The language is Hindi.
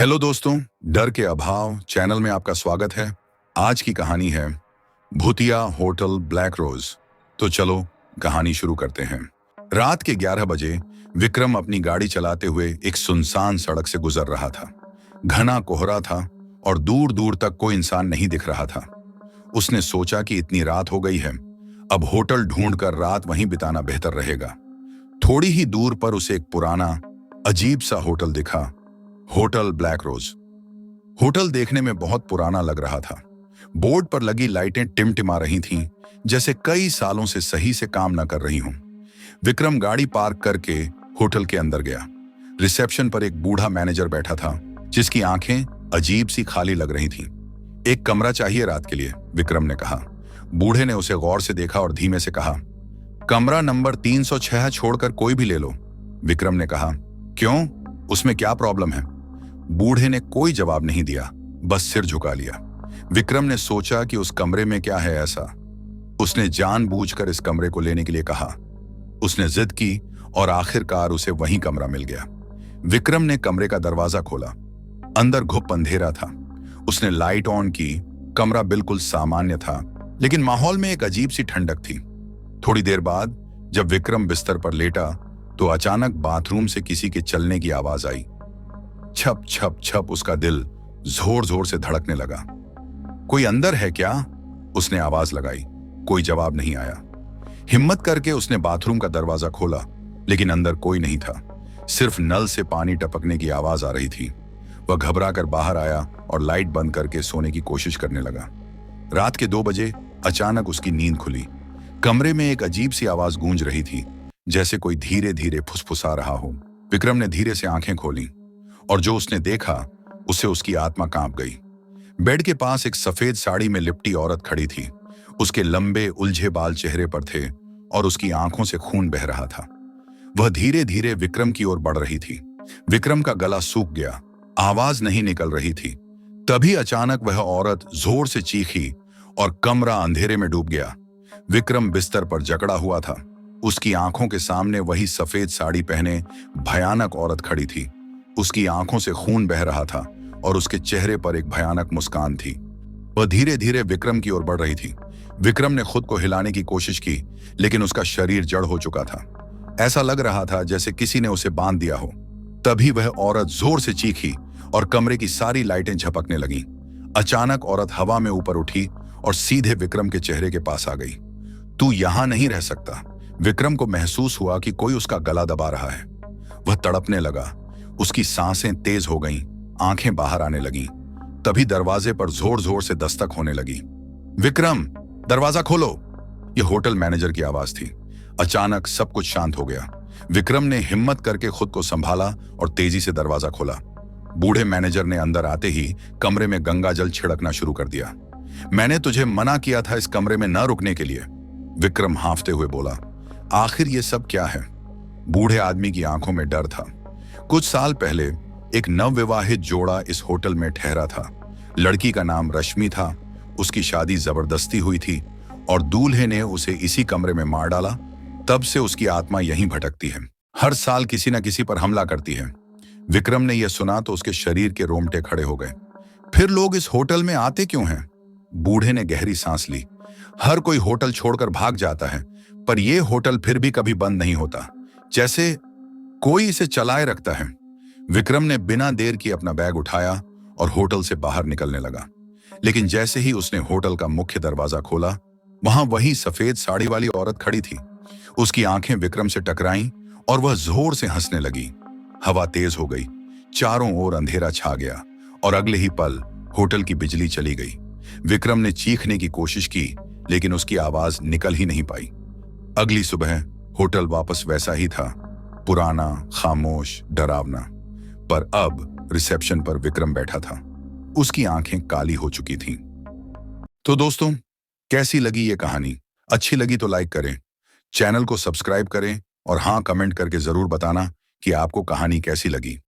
हेलो दोस्तों, डर के अभाव चैनल में आपका स्वागत है। आज की कहानी है भूतिया होटल ब्लैक रोज। तो चलो कहानी शुरू करते हैं। रात के 11 बजे विक्रम अपनी गाड़ी चलाते हुए एक सुनसान सड़क से गुजर रहा था। घना कोहरा था और दूर दूर तक कोई इंसान नहीं दिख रहा था। उसने सोचा कि इतनी रात हो गई है, अब होटल ढूंढकर रात वहीं बिताना बेहतर रहेगा। थोड़ी ही दूर पर उसे एक पुराना अजीब सा होटल दिखा, होटल ब्लैक रोज। होटल देखने में बहुत पुराना लग रहा था। बोर्ड पर लगी लाइटें टिमटिमा रही थीं, जैसे कई सालों से सही से काम न कर रही हों। विक्रम गाड़ी पार्क करके होटल के अंदर गया। रिसेप्शन पर एक बूढ़ा मैनेजर बैठा था, जिसकी आंखें अजीब सी खाली लग रही थीं। एक कमरा चाहिए रात के लिए, विक्रम ने कहा। बूढ़े ने उसे गौर से देखा और धीमे से कहा, कमरा नंबर 306 छोड़कर कोई भी ले लो। विक्रम ने कहा, क्यों, उसमें क्या प्रॉब्लम है? बूढ़े ने कोई जवाब नहीं दिया, बस सिर झुका लिया। विक्रम ने सोचा कि उस कमरे में क्या है ऐसा। उसने जानबूझकर इस कमरे को लेने के लिए कहा। उसने जिद की और आखिरकार उसे वही कमरा मिल गया। विक्रम ने कमरे का दरवाजा खोला। अंदर घुप अंधेरा था। उसने लाइट ऑन की। कमरा बिल्कुल सामान्य था, लेकिन माहौल में एक अजीब सी ठंडक थी। थोड़ी देर बाद जब विक्रम बिस्तर पर लेटा तो अचानक बाथरूम से किसी के चलने की आवाज आई। छप छप छप उसका दिल जोर जोर से धड़कने लगा। कोई अंदर है क्या? उसने आवाज लगाई। कोई जवाब नहीं आया। हिम्मत करके उसने बाथरूम का दरवाजा खोला, लेकिन अंदर कोई नहीं था। सिर्फ नल से पानी टपकने की आवाज आ रही थी। वह घबरा कर बाहर आया और लाइट बंद करके सोने की कोशिश करने लगा। रात के 2 बजे अचानक उसकी नींद खुली। कमरे में एक अजीब सी आवाज गूंज रही थी, जैसे कोई धीरे धीरे फुसफुसा रहा हो। विक्रम ने धीरे से आंखें खोली और जो उसने देखा उसे उसकी आत्मा कांप गई। बेड के पास एक सफेद साड़ी में लिपटी औरत खड़ी थी। उसके लंबे उलझे बाल चेहरे पर थे और उसकी आंखों से खून बह रहा था। वह धीरे धीरे विक्रम की ओर बढ़ रही थी। विक्रम का गला सूख गया, आवाज नहीं निकल रही थी। तभी अचानक वह औरत जोर से चीखी और कमरा अंधेरे में डूब गया। विक्रम बिस्तर पर जकड़ा हुआ था। उसकी आंखों के सामने वही सफेद साड़ी पहने भयानक औरत खड़ी थी। उसकी आंखों से खून बह रहा था और उसके चेहरे पर एक भयानक मुस्कान थी। वह धीरे धीरे विक्रम की ओर बढ़ रही थी। विक्रम ने खुद को हिलाने की कोशिश की, लेकिन उसका शरीर जड़ हो चुका था। ऐसा लग रहा था जैसे किसी ने उसे बांध दिया हो। तभी वह औरत जोर से चीखी और कमरे की सारी लाइटें झपकने लगीं। अचानक औरत हवा में ऊपर उठी और सीधे विक्रम के चेहरे के पास आ गई। तू यहां नहीं रह सकता। विक्रम को महसूस हुआ कि कोई उसका गला दबा रहा है। वह तड़पने लगा। उसकी सांसें तेज हो गईं, आंखें बाहर आने लगीं। तभी दरवाजे पर जोर जोर से दस्तक होने लगी। विक्रम, दरवाजा खोलो, यह होटल मैनेजर की आवाज थी। अचानक सब कुछ शांत हो गया। विक्रम ने हिम्मत करके खुद को संभाला और तेजी से दरवाजा खोला। बूढ़े मैनेजर ने अंदर आते ही कमरे में गंगा जल छिड़कना शुरू कर दिया। मैंने तुझे मना किया था इस कमरे में न रुकने के लिए, विक्रम हांफते हुए बोला। आखिर ये सब क्या है? बूढ़े आदमी की आंखों में डर था। कुछ साल पहले एक नवविवाहित जोड़ा इस होटल में ठहरा था। लड़की का नाम रश्मि था। उसकी शादी जबरदस्ती हुई थी और दूल्हे ने उसे इसी कमरे में मार डाला। तब से उसकी आत्मा यहीं भटकती है। हर साल किसी न किसी पर हमला करती है। विक्रम ने यह सुना तो उसके शरीर के रोंगटे खड़े हो गए। फिर लोग इस होटल में आते क्यों हैं? बूढ़े ने गहरी सांस ली। हर कोई होटल छोड़कर भाग जाता है, पर यह होटल फिर भी कभी बंद नहीं होता, जैसे कोई इसे चलाए रखता है। विक्रम ने बिना देर किए अपना बैग उठाया और होटल से बाहर निकलने लगा। लेकिन जैसे ही उसने होटल का मुख्य दरवाजा खोला, वहां वही सफेद साड़ी वाली औरत खड़ी थी। उसकी आंखें विक्रम से टकराईं और वह जोर से हंसने लगी। हवा तेज हो गई। चारों ओर अंधेरा छा गया और अगले ही पल होटल की बिजली चली गई। विक्रम ने चीखने की कोशिश की, लेकिन उसकी आवाज निकल ही नहीं पाई। अगली सुबह होटल वापस वैसा ही था, पुराना, खामोश, डरावना। पर अब रिसेप्शन पर विक्रम बैठा था। उसकी आंखें काली हो चुकी थीं। तो दोस्तों, कैसी लगी ये कहानी? अच्छी लगी तो लाइक करें, चैनल को सब्सक्राइब करें और हाँ, कमेंट करके जरूर बताना कि आपको कहानी कैसी लगी।